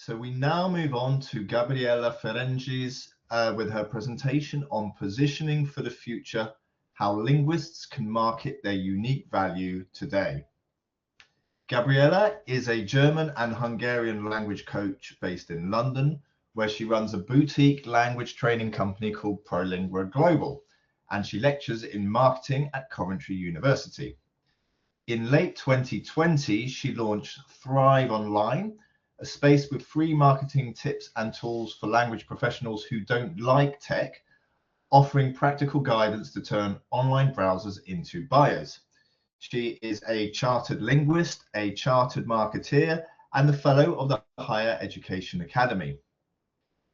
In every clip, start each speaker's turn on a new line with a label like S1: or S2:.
S1: So we now move on to Gabriella Ferenczi's with her presentation on positioning for the future, how linguists can market their unique value today. Gabriella is a German and Hungarian language coach based in London, where she runs a boutique language training company called ProLingua Global, and she lectures in marketing at Coventry University. In late 2020, she launched Thrive Online, a space with free marketing tips and tools for language professionals who don't like tech, offering practical guidance to turn online browsers into buyers. She is a chartered linguist, a chartered marketeer, and a fellow of the Higher Education Academy.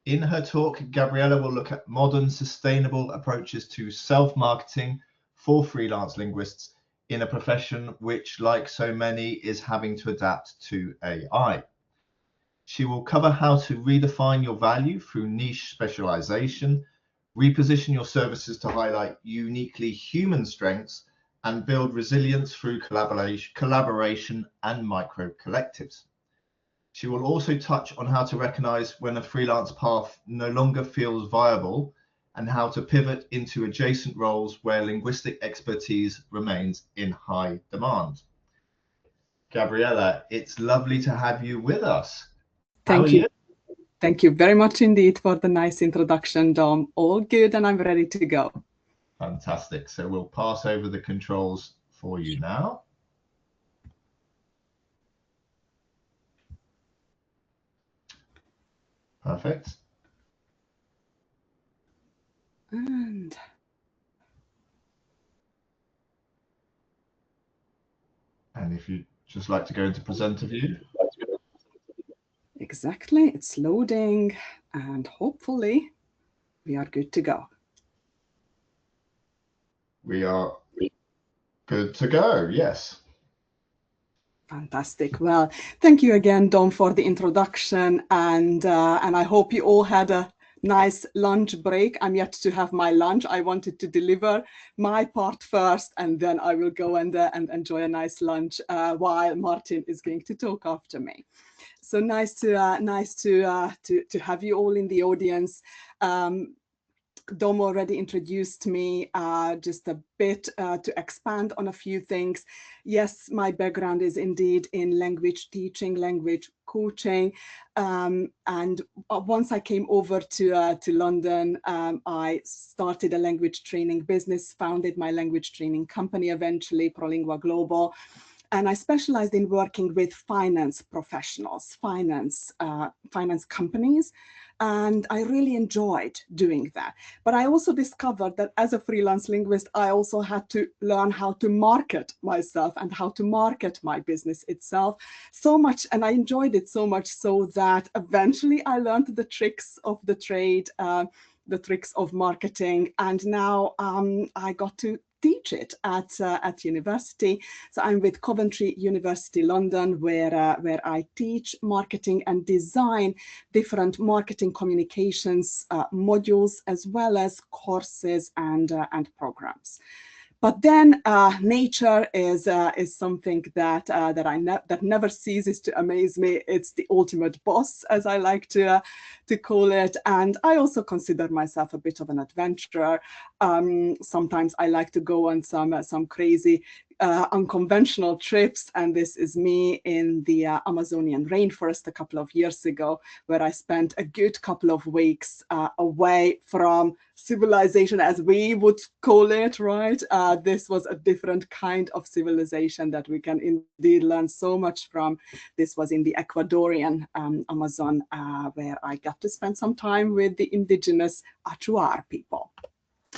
S1: In her talk, Gabriella will look at modern, sustainable approaches to self-marketing for freelance linguists in a profession which, like so many, is having to adapt to AI. She will cover how to redefine your value through niche specialization, reposition your services to highlight uniquely human strengths, and build resilience through collaboration and micro collectives. She will also touch on how to recognize when a freelance path no longer feels viable and how to pivot into adjacent roles where linguistic expertise remains in high demand. Gabriella, it's lovely to have you with us.
S2: Thank you. Thank you very much indeed for the nice introduction, Dom. All good, and I'm ready to go.
S1: Fantastic. So we'll pass over the controls for you now. Perfect.
S2: And
S1: if you'd just like to go into presenter view.
S2: Exactly. It's loading, and hopefully we are good to go.
S1: We are good to go, yes.
S2: Fantastic. Well, thank you again, Dom, for the introduction, and I hope you all had a nice lunch break. I'm yet to have my lunch. I wanted to deliver my part first, and then I will go and enjoy a nice lunch while Martin is going to talk after me. So nice to have you all in the audience. Dom already introduced me just a bit to expand on a few things. Yes, my background is indeed in language teaching, language coaching. And once I came over to London, I started a language training business, founded my language training company eventually, ProLingua Global. And I specialized in working with finance professionals, finance companies. And I really enjoyed doing that. But I also discovered that as a freelance linguist, I also had to learn how to market myself and how to market my business itself so much. And I enjoyed it so much so that eventually I learned the tricks of the trade, the tricks of marketing. And now I got to teach it at university. So I'm with Coventry University, London, where I teach marketing and design different marketing communications modules, as well as courses and programs. But then nature is something that never ceases to amaze me. It's the ultimate boss, as I like to call it. And I also consider myself a bit of an adventurer. Sometimes I like to go on some crazy unconventional trips, and this is me in the Amazonian rainforest a couple of years ago, where I spent a good couple of weeks away from civilization, as we would call it, right? This was a different kind of civilization that we can indeed learn so much from. This was in the Ecuadorian Amazon, where I got to spend some time with the indigenous Achuar people.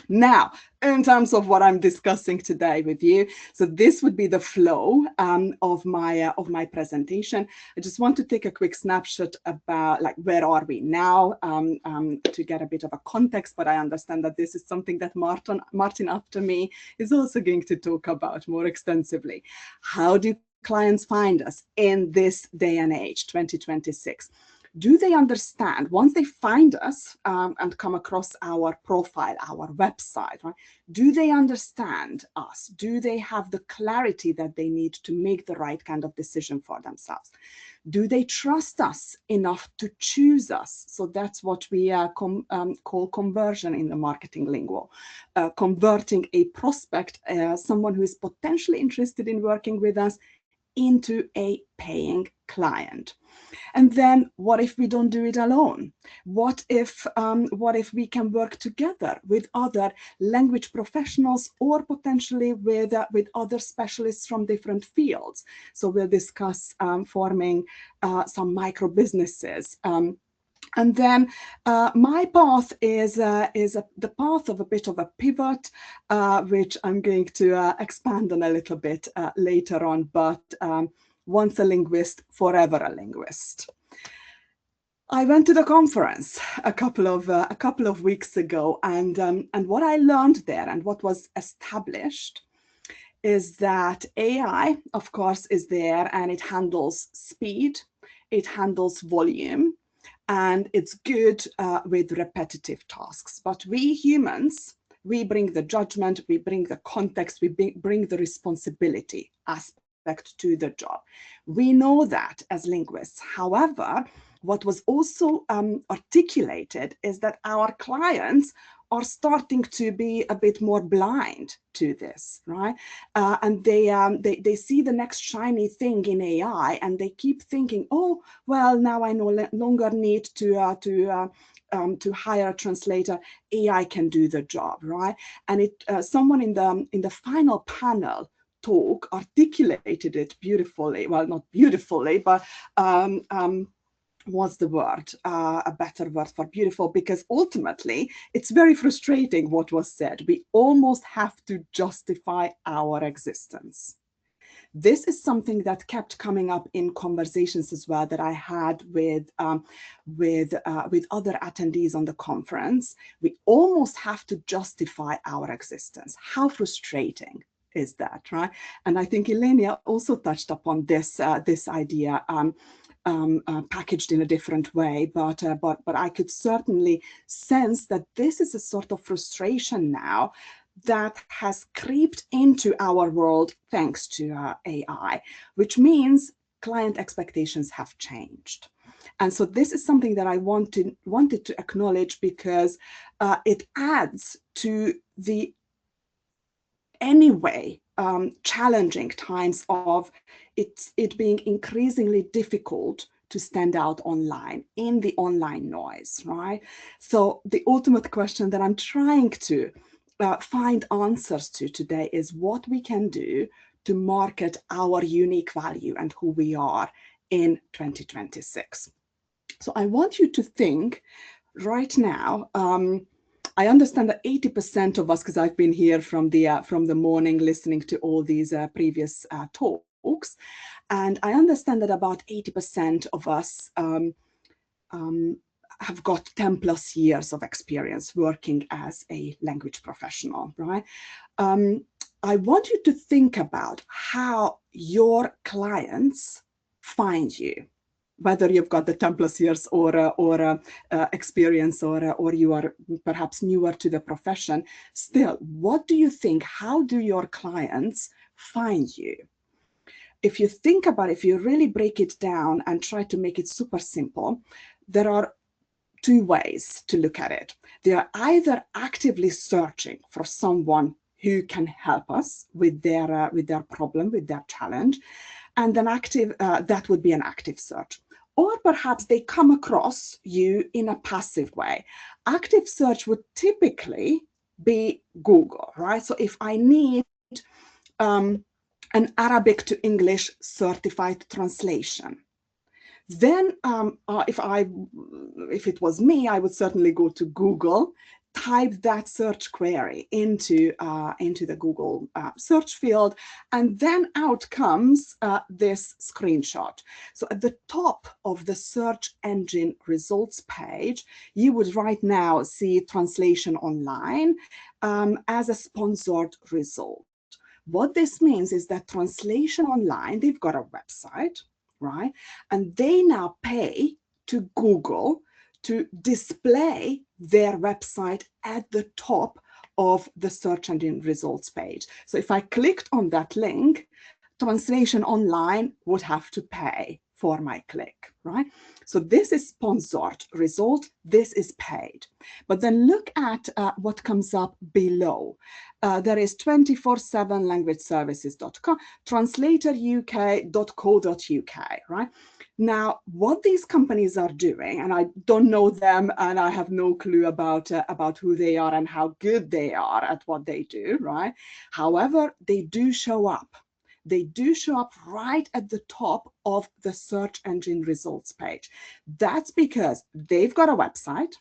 S2: Now, in terms of what I'm discussing today with you, so this would be the flow of my presentation. I just want to take a quick snapshot about like where are we now to get a bit of a context, but I understand that this is something that Martin after me is also going to talk about more extensively. How do clients find us in this day and age, 2026? Do they understand, once they find us and come across our profile, our website, right? Do they understand us? Do they have the clarity that they need to make the right kind of decision for themselves? Do they trust us enough to choose us? So that's what we call conversion in the marketing lingo. Converting a prospect, someone who is potentially interested in working with us, into a paying client. And then what if we don't do it alone? What if we can work together with other language professionals, or potentially with other specialists from different fields? So we'll discuss forming some micro businesses. And then my path is the path of a bit of a pivot, which I'm going to expand on a little bit later on, but once a linguist, forever a linguist. I went to the conference a couple of weeks ago, and what I learned there and what was established is that AI, of course, is there, and it handles speed, it handles volume, and it's good with repetitive tasks. But we humans, we bring the judgment, we bring the context, we bring the responsibility aspect to the job. We know that as linguists. However, what was also articulated is that our clients are starting to be a bit more blind to this, right? And they see the next shiny thing in AI, and they keep thinking, oh, well, now I no longer need to hire a translator. AI can do the job, right? And someone in the final panel talk articulated it beautifully. Well, not beautifully, but what's the word, a better word for beautiful, because ultimately it's very frustrating what was said. We almost have to justify our existence. This is something that kept coming up in conversations as well that I had with other attendees on the conference. We almost have to justify our existence. How frustrating is that, right? And I think Elenia also touched upon this idea, packaged in a different way, but I could certainly sense that this is a sort of frustration now that has creeped into our world thanks to AI, which means client expectations have changed. And so this is something that I wanted to acknowledge, because it adds to the anyway challenging times of it being increasingly difficult to stand out online in the online noise, right? So the ultimate question that I'm trying to find answers to today is what we can do to market our unique value and who we are in 2026. So I want you to think right now. I understand that 80% of us, because I've been here from the morning listening to all these previous talks, and I understand that about 80% of us have got 10 plus years of experience working as a language professional, right? I want you to think about how your clients find you, whether you've got the 10 plus years or experience, or you are perhaps newer to the profession. Still, what do you think? How do your clients find you? If you think about it, if you really break it down and try to make it super simple, there are two ways to look at it. They are either actively searching for someone who can help us with their problem, with their challenge, and an active that would be an active search. Or perhaps they come across you in a passive way. Active search would typically be Google, right? So if I need an Arabic to English certified translation, then if it was me, I would certainly go to Google, type that search query into the Google search field, and then out comes this screenshot. So at the top of the search engine results page, you would right now see translation online as a sponsored result. What this means is that translation online, they've got a website, right? And they now pay to Google to display their website at the top of the search engine results page. So if I clicked on that link, Translation Online would have to pay for my click, right? So this is sponsored result, this is paid. But then look at what comes up below. There is 24/7 languageservices.com, translatoruk.co.uk, right? Now, what these companies are doing, and I don't know them and I have no clue about who they are and how good they are at what they do, right? However, they do show up. They do show up right at the top of the search engine results page. That's because they've got a website,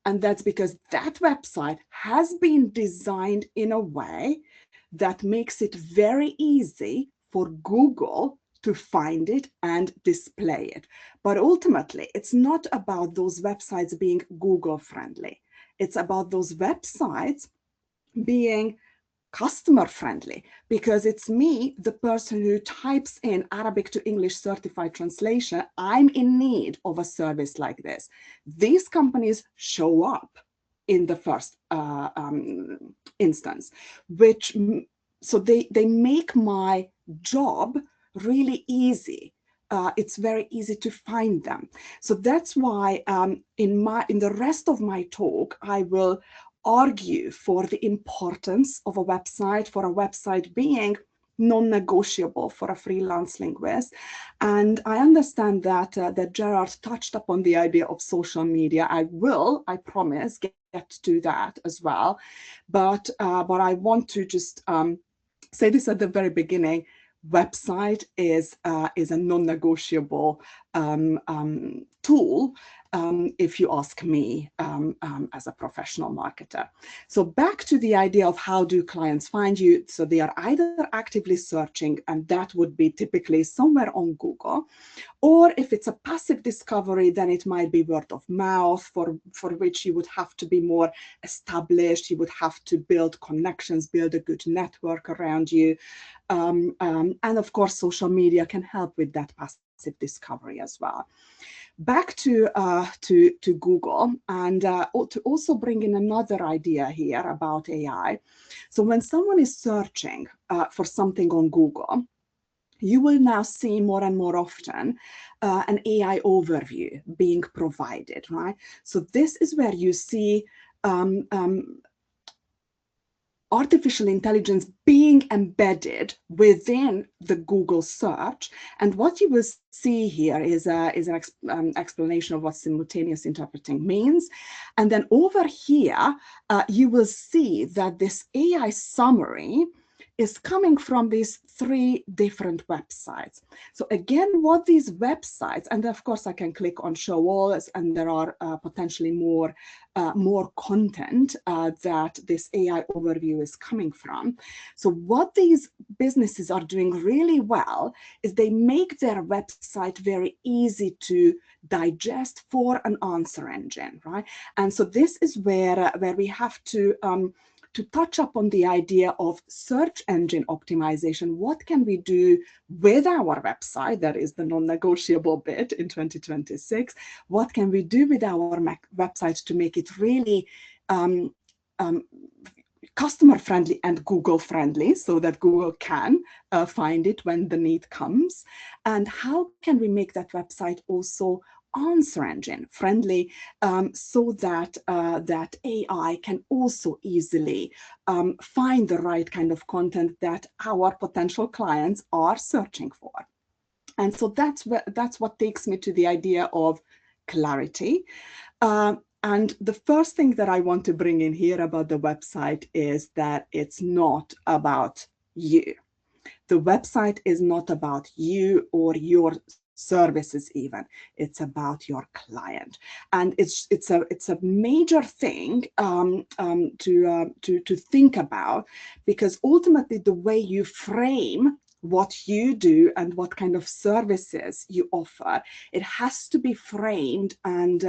S2: and that's because that website has been designed in a way that makes it very easy for Google to find it and display it. But ultimately, it's not about those websites being Google friendly. It's about those websites being customer friendly, because it's me, the person who types in Arabic to English certified translation, I'm in need of a service like this. These companies show up in the first instance, so they make my job really easy. It's very easy to find them. So that's why in the rest of my talk, I will argue for the importance of a website, for a website being non-negotiable for a freelance linguist. And I understand that that Gerard touched upon the idea of social media. I promise, get to that as well. But I want to just say this at the very beginning. Website is a non-negotiable tool, if you ask me, as a professional marketer. So back to the idea of how do clients find you. So they are either actively searching, and that would be typically somewhere on Google, or if it's a passive discovery, then it might be word of mouth, for which you would have to be more established. You would have to build connections, build a good network around you. And of course, social media can help with that passive discovery as well. Back to Google, and to also bring in another idea here about AI. So when someone is searching for something on Google, you will now see more and more often an AI overview being provided, right? So this is where you see artificial intelligence being embedded within the Google search. And what you will see here is an explanation of what simultaneous interpreting means. And then over here, you will see that this AI summary is coming from these 3 different websites. So again, what these websites, and of course I can click on show all, and there are potentially more content that this AI overview is coming from. So what these businesses are doing really well is they make their website very easy to digest for an answer engine, right? And so this is where we have to touch up on the idea of search engine optimization. What can we do with our website? That is the non-negotiable bit in 2026. What can we do with our website to make it really customer friendly and Google friendly, so that Google can find it when the need comes? And how can we make that website also answer engine friendly, so that that AI can also easily find the right kind of content that our potential clients are searching for? And so that's what takes me to the idea of clarity. And the first thing that I want to bring in here about the website is that it's not about you. The website is not about you or your services even. It's about your client, and it's a major thing to think about, because ultimately the way you frame what you do and what kind of services you offer, it has to be framed and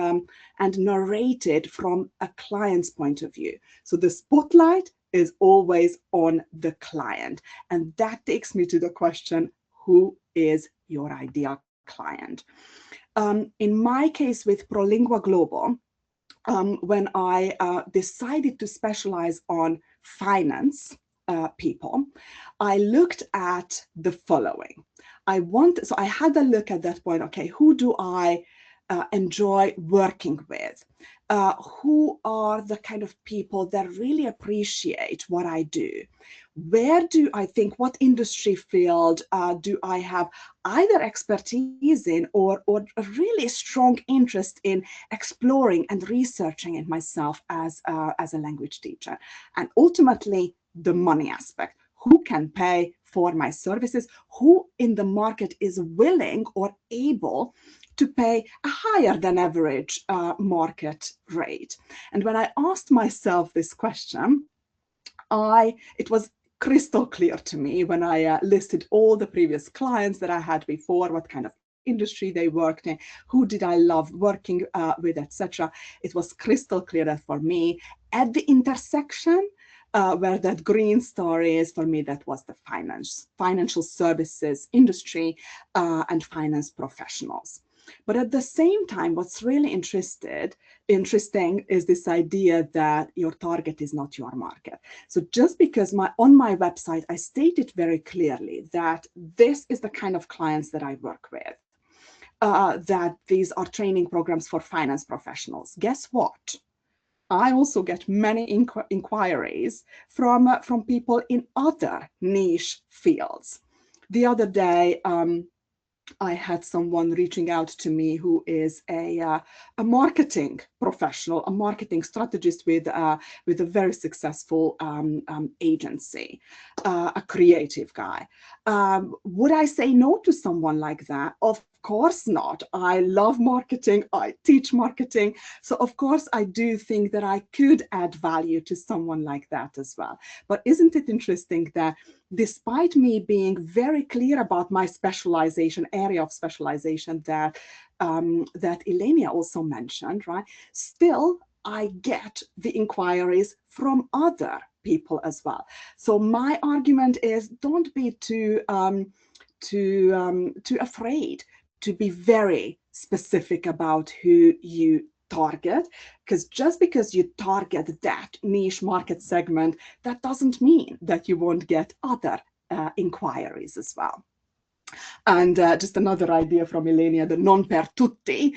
S2: narrated from a client's point of view. So the spotlight is always on the client, and that takes me to the question: who is your ideal client? In my case with ProLingua Global, when I decided to specialize on finance people, I looked at the following. So I had a look at that point, okay, who do I enjoy working with? Who are the kind of people that really appreciate what I do? Where do I think, what industry field do I have either expertise in or a really strong interest in exploring and researching it myself as a language teacher? And ultimately, the money aspect. Who can pay for my services? Who in the market is willing or able to pay a higher than average market rate? And when I asked myself this question, it was crystal clear to me when I listed all the previous clients that I had before, what kind of industry they worked in, who did I love working with, etc. It was crystal clear that for me, at the intersection where that green star is, for me, that was the financial services industry and finance professionals. But at the same time, what's really interesting is this idea that your target is not your market. So just because on my website, I stated very clearly that this is the kind of clients that I work with, that these are training programs for finance professionals. Guess what? I also get many inquiries from people in other niche fields. The other day, I had someone reaching out to me who is a marketing professional, a marketing strategist with a very successful agency, a creative guy. Would I say no to someone like that? Of course not. I love marketing. I teach marketing. So of course, I do think that I could add value to someone like that as well. But isn't it interesting that despite me being very clear about my specialization, area of specialization that Elenia also mentioned, right? Still, I get the inquiries from other people as well. So my argument is, don't be too afraid to be very specific about who you target, because just because you target that niche market segment, that doesn't mean that you won't get other inquiries as well. And just another idea from Elenia, the non per tutti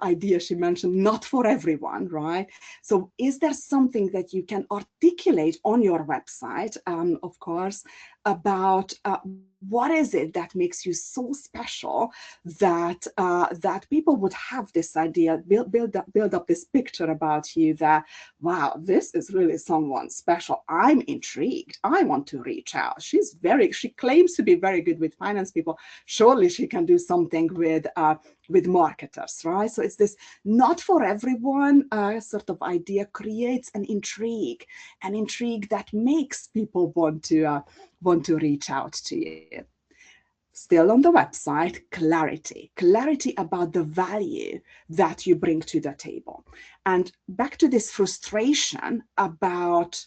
S2: idea she mentioned, not for everyone, right? So is there something that you can articulate on your website, of course, about what is it that makes you so special that that people would have this idea, build up this picture about you that, wow, this is really someone special. I'm intrigued. I want to reach out. She claims to be very good with finance people. Surely she can do something with marketers, right? So it's this not for everyone sort of idea creates an intrigue that makes people want to reach out to you. Still on the website, clarity about the value that you bring to the table. And back to this frustration about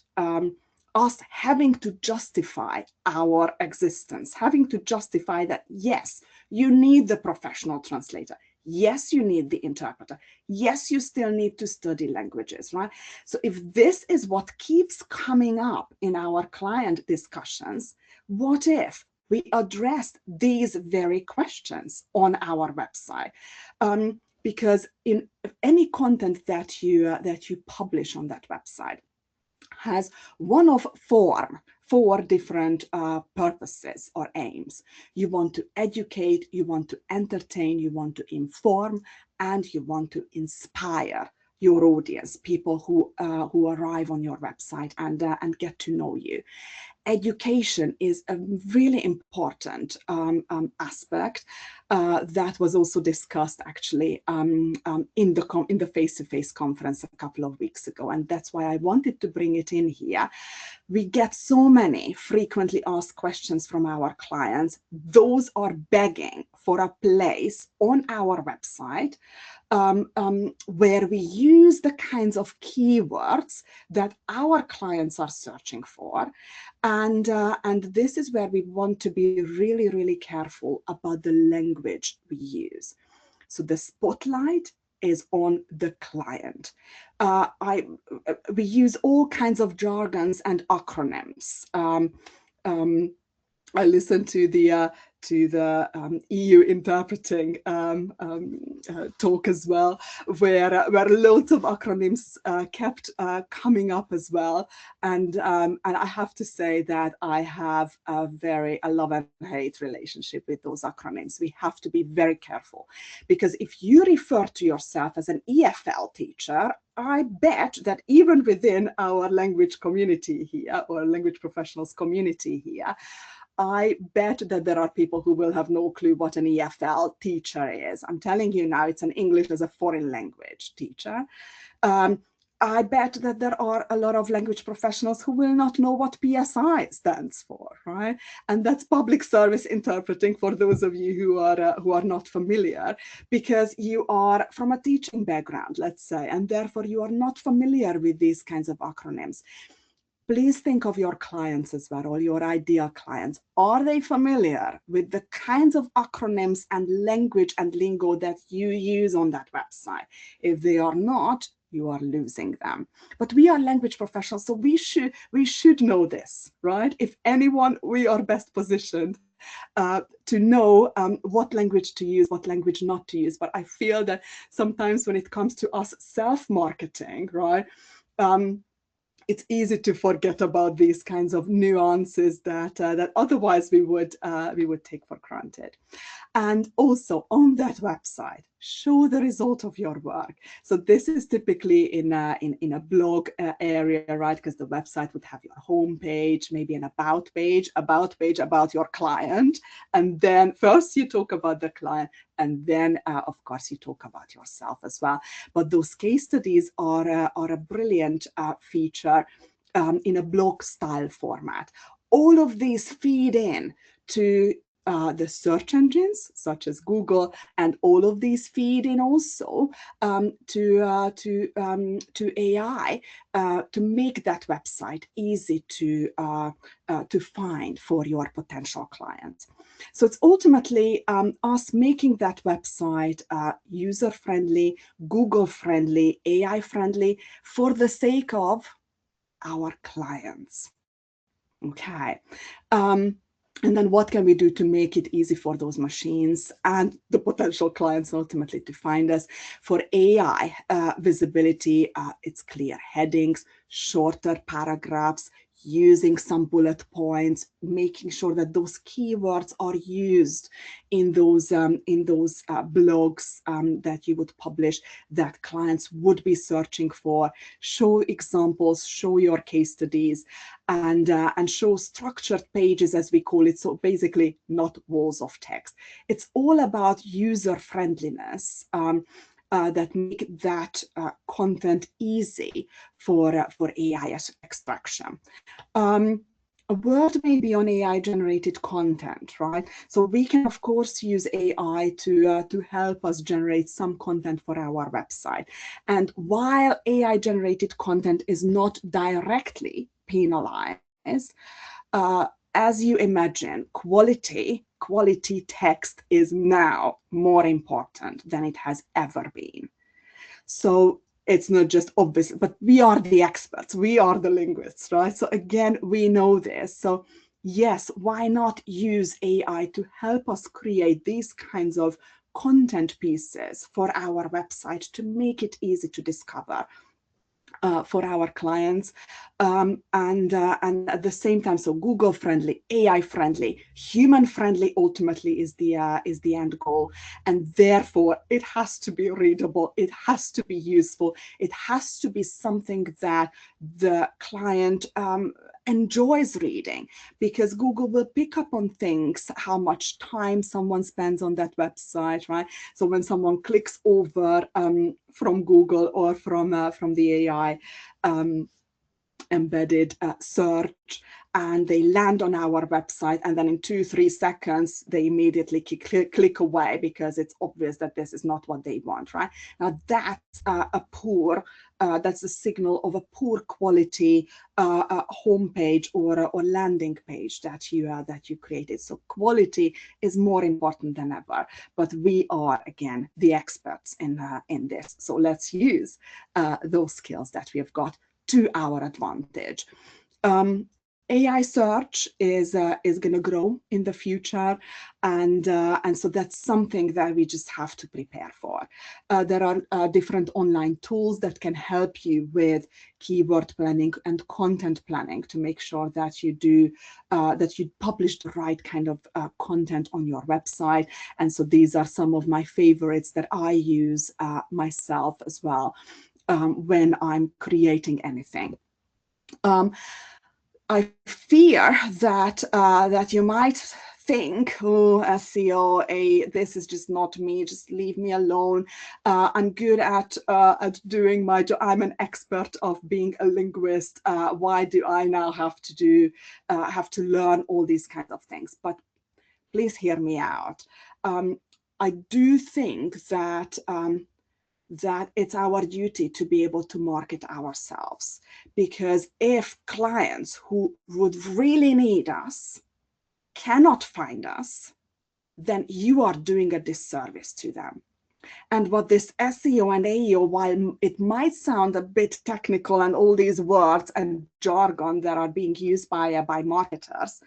S2: us having to justify our existence, having to justify that, yes, you need the professional translator. Yes, you need the interpreter. Yes, you still need to study languages, right? So if this is what keeps coming up in our client discussions, what if we addressed these very questions on our website? Because in any content that you publish on that website has one of four different purposes or aims. You want to educate, you want to entertain, you want to inform, and you want to inspire your audience, people who arrive on your website and get to know you. Education is a really important aspect that was also discussed actually in the face-to-face conference a couple of weeks ago, and that's why I wanted to bring it in here. We get so many frequently asked questions from our clients. Those are begging for a place on our website where we use the kinds of keywords that our clients are searching for. And this is where we want to be really, really careful about the language language we use. So the spotlight is on the client. We use all kinds of jargons and acronyms. I listened to the EU interpreting talk as well, where loads of acronyms kept coming up as well, and I have to say that I have a love and hate relationship with those acronyms. We have to be very careful, because if you refer to yourself as an EFL teacher, I bet that even within our language community here, or language professionals community here, I bet that there are people who will have no clue what an EFL teacher is. I'm telling you now, it's an English as a foreign language teacher. I bet that there are a lot of language professionals who will not know what PSI stands for, right? And that's public service interpreting, for those of you who are not familiar, because you are from a teaching background, let's say, and therefore you are not familiar with these kinds of acronyms. Please think of your clients as well, or your ideal clients. Are they familiar with the kinds of acronyms and language and lingo that you use on that website? If they are not, you are losing them. But we are language professionals, so we should know this, right? If anyone, we are best positioned to know what language to use, what language not to use. But I feel that sometimes when it comes to us self-marketing, right, it's easy to forget about these kinds of nuances that otherwise we would take for granted. And also on that website, show the result of your work. So this is typically in a blog area, right? Because the website would have your home page, maybe an about page about your client, and then first you talk about the client, and then of course you talk about yourself as well. But those case studies are a brilliant feature in a blog style format. All of these feed in to the search engines such as Google, and all of these feed in also to AI to make that website easy to find for your potential clients. So it's ultimately us making that website user-friendly, Google-friendly, AI-friendly for the sake of our clients. Okay. And then what can we do to make it easy for those machines and the potential clients ultimately to find us? For AI visibility, it's clear headings, shorter paragraphs, using some bullet points, making sure that those keywords are used in those blogs that you would publish, that clients would be searching for. Show examples, show your case studies, and show structured pages, as we call it. So basically not walls of text. It's all about user friendliness. That make that content easy for AI extraction. A word may be on AI generated content, right? So we can of course use AI to help us generate some content for our website. And while AI generated content is not directly penalized, as you imagine, quality text is now more important than it has ever been. So it's not just obvious, but we are the experts, we are the linguists, right? So again, we know this. So yes, why not use AI to help us create these kinds of content pieces for our website to make it easy to discover for our clients, and at the same time, so Google friendly, AI friendly, human friendly ultimately is the end goal, and therefore it has to be readable, it has to be useful, it has to be something that the client enjoys reading, because Google will pick up on things, how much time someone spends on that website, right? So when someone clicks over from Google or from the AI embedded search, and they land on our website, and then in 2-3 seconds they immediately click away because it's obvious that this is not what they want, right? Now that's that's a signal of a poor quality homepage or landing page that you created. So quality is more important than ever, but we are again the experts in this. So let's use those skills that we have got to our advantage. AI search is going to grow in the future, and so that's something that we just have to prepare for. There are different online tools that can help you with keyword planning and content planning to make sure that you publish the right kind of content on your website. And so these are some of my favorites that I use myself as well when I'm creating anything. I fear that that you might think, oh, SEO, this is just not me, just leave me alone. I'm good at doing my job. I'm an expert of being a linguist. Why do I now have to learn all these kinds of things? But please hear me out. I do think that that it's our duty to be able to market ourselves, because if clients who would really need us cannot find us, then you are doing a disservice to them. And what this SEO and AEO, while it might sound a bit technical and all these words and jargon that are being used by marketers,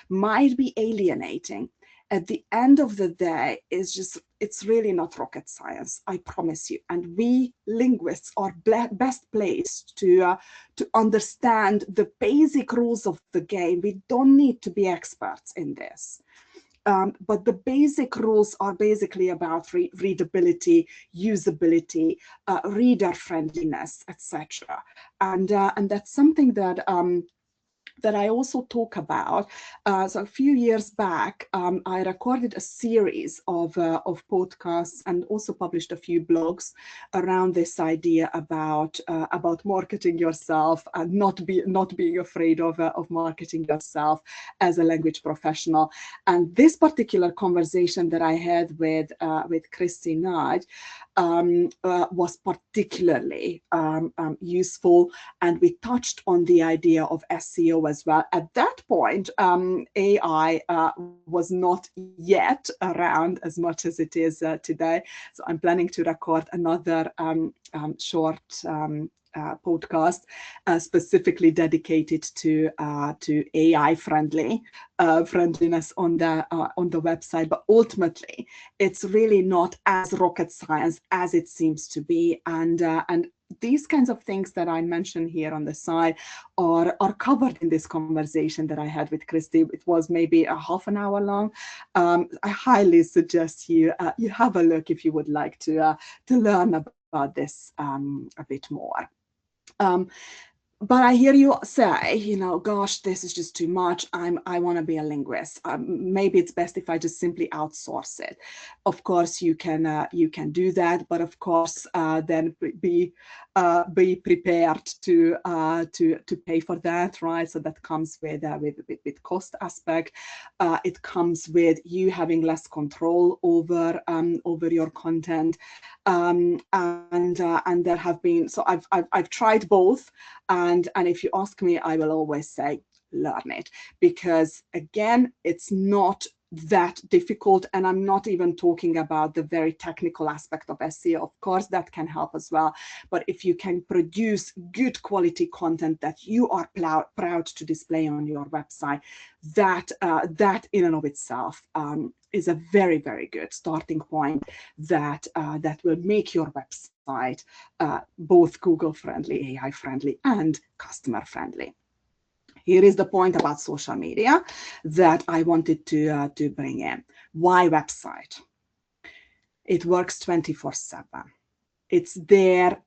S2: might be alienating, at the end of the day, it's really not rocket science, I promise you. And we linguists are best placed to understand the basic rules of the game. We don't need to be experts in this. But the basic rules are basically about readability, usability, reader friendliness, etc. And that's something that that I also talk about. So a few years back, I recorded a series of podcasts and also published a few blogs around this idea about marketing yourself and not being afraid of marketing yourself as a language professional. And this particular conversation that I had with Christy Nagy was particularly useful, and we touched on the idea of SEO as well. At that point, AI was not yet around as much as it is today. So I'm planning to record another short podcast specifically dedicated to AI friendliness on the website. But ultimately, it's really not as rocket science as it seems to be, and these kinds of things that I mentioned here on the side are covered in this conversation that I had with Christy. It was maybe a half an hour long. I highly suggest you have a look if you would like to learn about this a bit more. But I hear you say, gosh, this is just too much. I want to be a linguist. Maybe it's best if I just simply outsource it. Of course, you can do that, but of course, then be prepared to pay for that, right? So that comes with cost aspect. It comes with you having less control over your content, and there have been. So I've tried both. And if you ask me, I will always say, learn it, because again, it's not that difficult. And I'm not even talking about the very technical aspect of SEO. Of course, that can help as well. But if you can produce good quality content that you are proud to display on your website, that in and of itself is a very, very good starting point that will make your website both Google friendly, AI friendly, and customer friendly. Here is the point about social media that I wanted to bring in. Why website? It works 24/7. It's there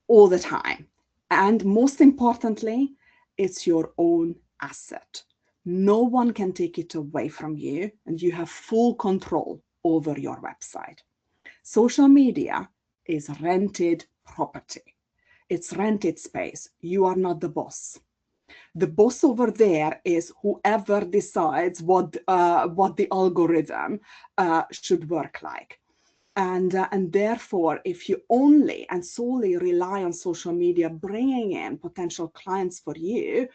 S2: all the time. And most importantly, it's your own asset. No one can take it away from you, and you have full control over your website. Social media is rented property. It's rented space. You are not the boss. The boss over there is whoever decides what the algorithm should work like. And therefore, if you only and solely rely on social media bringing in potential clients for you,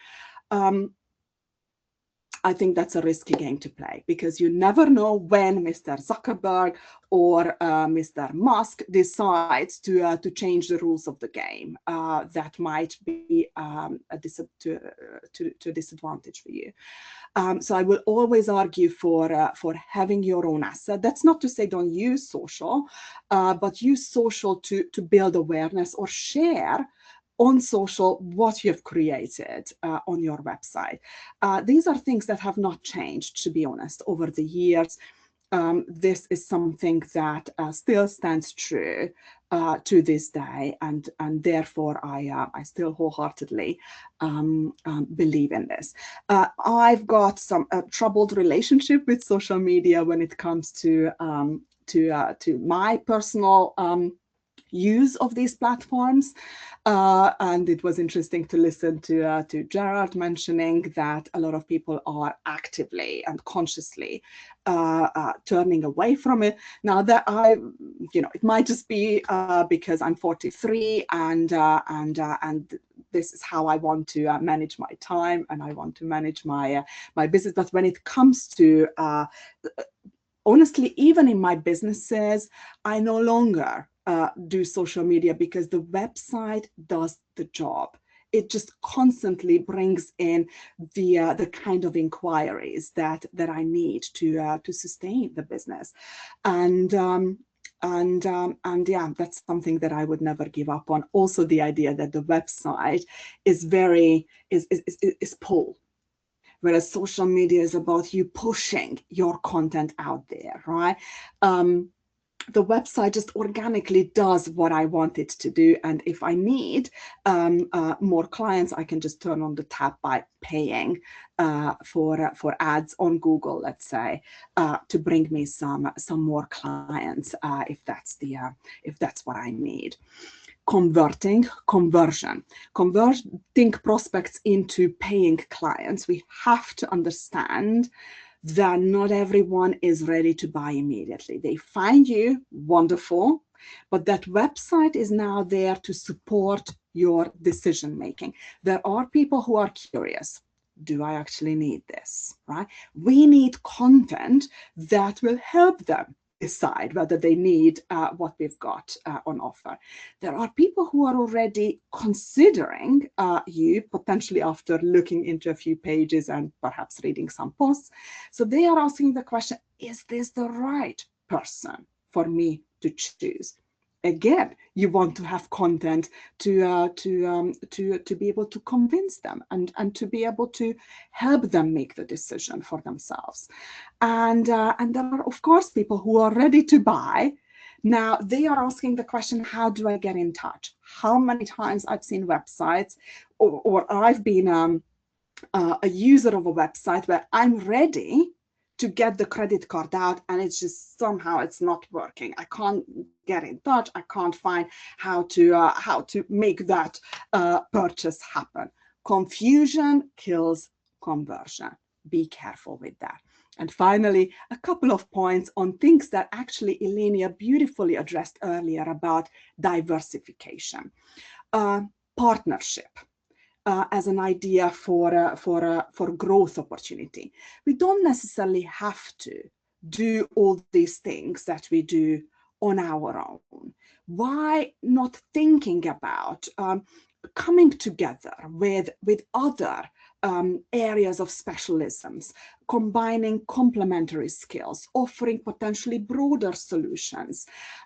S2: I think that's a risky game to play, because you never know when Mr. Zuckerberg or Mr. Musk decides to change the rules of the game. That might be to a disadvantage for you. So I will always argue for having your own asset. That's not to say don't use social, but use social to build awareness or share on social what you've created on your website. These are things that have not changed, to be honest, over the years. This is something that still stands true to this day, and therefore I still wholeheartedly believe in this. I've got some troubled relationship with social media when it comes to my personal use of these platforms, and it was interesting to listen to Gerard mentioning that a lot of people are actively and consciously turning away from it. Now that it might just be because I'm 43 and this is how I want to manage my time, and I want to manage my my business. But when it comes to honestly, even in my businesses, I no longer do social media, because the website does the job. It just constantly brings in the kind of inquiries that I need to sustain the business, and yeah, that's something that I would never give up on. Also, the idea that the website is pull, whereas social media is about you pushing your content out there, right? The website just organically does what I want it to do. And if I need more clients, I can just turn on the tap by paying for ads on Google, let's say, to bring me some more clients if that's what I need. Converting prospects into paying clients. We have to understand that not everyone is ready to buy immediately. They find you wonderful, but that website is now there to support your decision making. There are people who are curious. Do I actually need this, right? We need content that will help them decide whether they need what we've got on offer. There are people who are already considering you, potentially after looking into a few pages and perhaps reading some posts. So they are asking the question, is this the right person for me to choose? Again, you want to have content to be able to convince them and to be able to help them make the decision for themselves. And there are, of course, people who are ready to buy. Now they are asking the question, how do I get in touch? How many times I've seen websites, or I've been a user of a website where I'm ready to get the credit card out, and it's just somehow it's not working. I can't get in touch. I can't find how to make that purchase happen. Confusion kills conversion. Be careful with that. And finally, a couple of points on things that actually Elenia beautifully addressed earlier about diversification. Partnership. As an idea for growth opportunity. We don't necessarily have to do all these things that we do on our own. Why not thinking about coming together with other areas of specialisms, combining complementary skills, offering potentially broader solutions,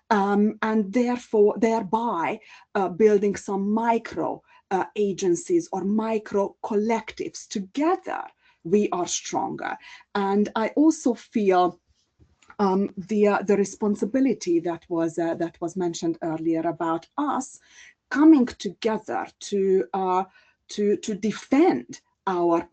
S2: and thereby building some micro agencies or micro collectives. Together we are stronger. And I also feel the responsibility that was mentioned earlier about us coming together to defend our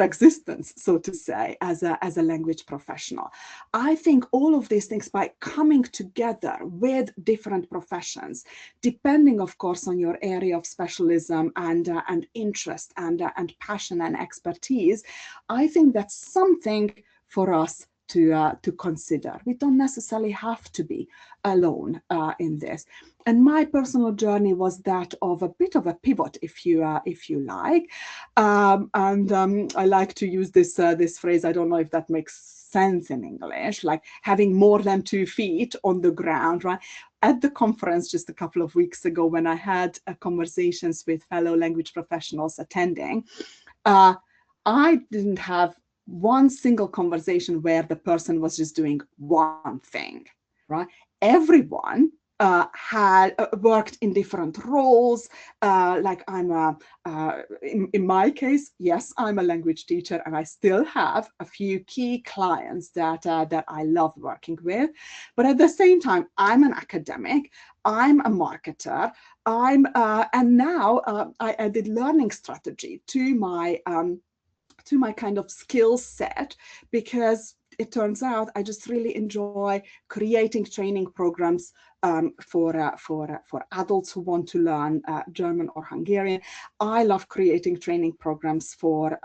S2: existence, so to say, as a language professional. I think all of these things, by coming together with different professions, depending, of course, on your area of specialism and interest and passion and expertise, I think that's something for us to consider. We don't necessarily have to be alone in this. And my personal journey was that of a bit of a pivot, if you like. I like to use this phrase. I don't know if that makes sense in English, like having more than 2 feet on the ground, right? At the conference just a couple of weeks ago, when I had conversations with fellow language professionals attending, I didn't have one single conversation where the person was just doing one thing, right? Everyone had worked in different roles. Like in my case, yes, I'm a language teacher, and I still have a few key clients that I love working with. But at the same time, I'm an academic, I'm a marketer, and now I added learning strategy to my kind of skill set, because it turns out I just really enjoy creating training programs for adults who want to learn German or Hungarian. I love creating training programs for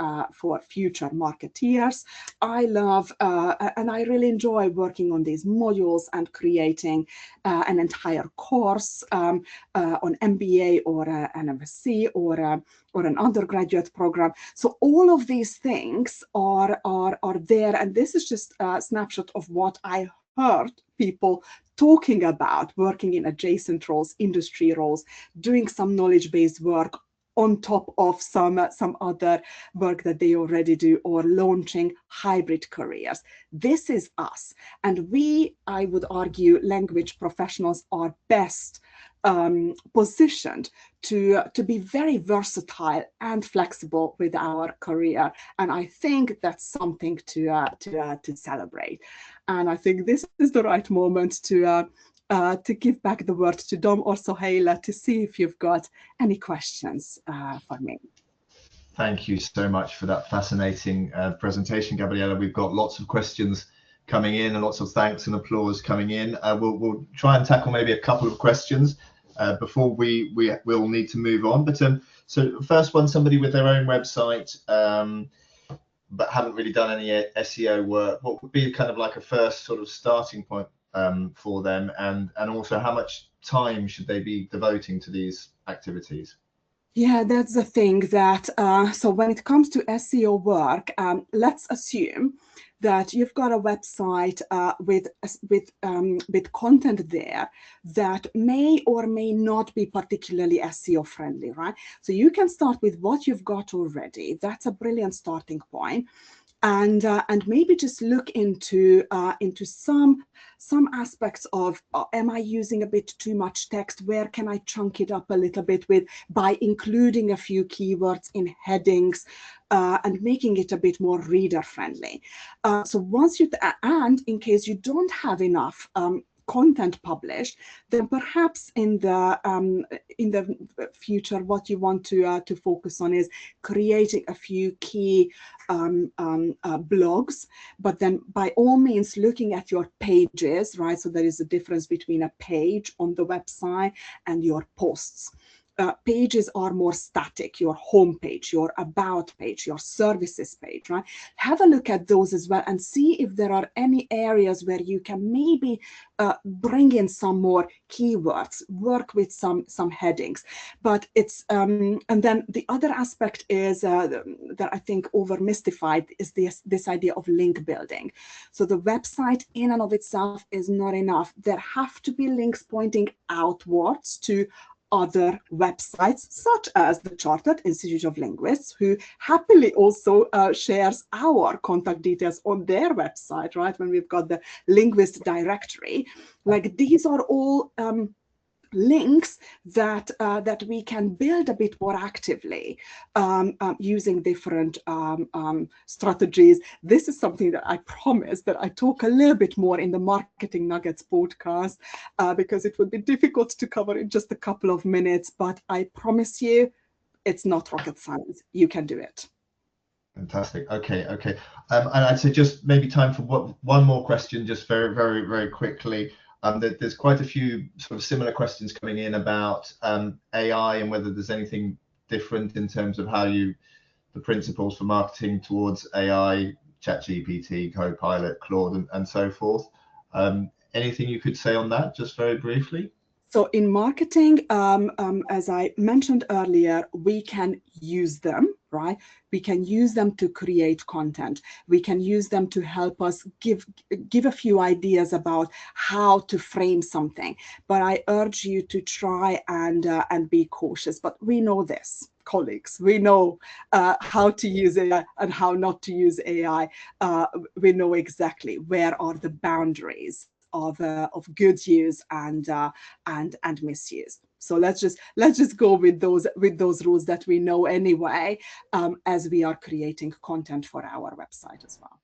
S2: future marketeers. I love and I really enjoy working on these modules and creating an entire course on MBA or an MSc or an undergraduate program. So all of these things are there, and this is just a snapshot of what I heard people talking about, working in adjacent roles, industry roles, doing some knowledge-based work on top of some other work that they already do, or launching hybrid careers. This is us. And we, I would argue, language professionals are best positioned to be very versatile and flexible with our career. And I think that's something to celebrate. And I think this is the right moment to give back the word to Dom or Sohaila to see if you've got any questions for me.
S1: Thank you so much for that fascinating presentation, Gabriella. We've got lots of questions coming in and lots of thanks and applause coming in. We'll try and tackle maybe a couple of questions before we'll need to move on. But so first one, somebody with their own website but haven't really done any SEO work, what would be kind of like a first sort of starting point for them, and also how much time should they be devoting to these activities?
S2: Yeah, that's the thing that, so when it comes to SEO work, let's assume that you've got a website with content there that may or may not be particularly SEO friendly, right? So you can start with what you've got already. That's a brilliant starting point. And maybe just look into some aspects of, am I using a bit too much text? Where can I chunk it up a little bit by including a few keywords in headings and making it a bit more reader friendly? So once and in case you don't have enough content published, then perhaps in the future, what you want to focus on is creating a few key blogs, but then by all means looking at your pages, right? So there is a difference between a page on the website and your posts. Pages are more static, your home page, your about page, your services page, right? Have a look at those as well and see if there are any areas where you can maybe bring in some more keywords, work with some headings. But it's, and then the other aspect is that I think over mystified is this idea of link building. So the website in and of itself is not enough. There have to be links pointing outwards to other websites, such as the Chartered Institute of Linguists, who happily also shares our contact details on their website, right? When we've got the linguist directory, like these are all links that we can build a bit more actively using different strategies. This is something that I promise that I talk a little bit more in the Marketing Nuggets podcast because it would be difficult to cover in just a couple of minutes, but I promise you It's not rocket science. You can do it.
S1: Fantastic. Okay. And I'd say just maybe time for one more question, just very quickly. There's quite a few sort of similar questions coming in about AI and whether there's anything different in terms of how the principles for marketing towards AI, ChatGPT, Copilot, Claude, and so forth. Anything you could say on that, just very briefly?
S2: So in marketing, as I mentioned earlier, we can use them, right? We can use them to create content. We can use them to help us give a few ideas about how to frame something. But I urge you to try and be cautious. But we know this, colleagues. We know how to use AI and how not to use AI. We know exactly where are the boundaries of good use and misuse. So let's just go with those rules that we know anyway, as we are creating content for our website as well.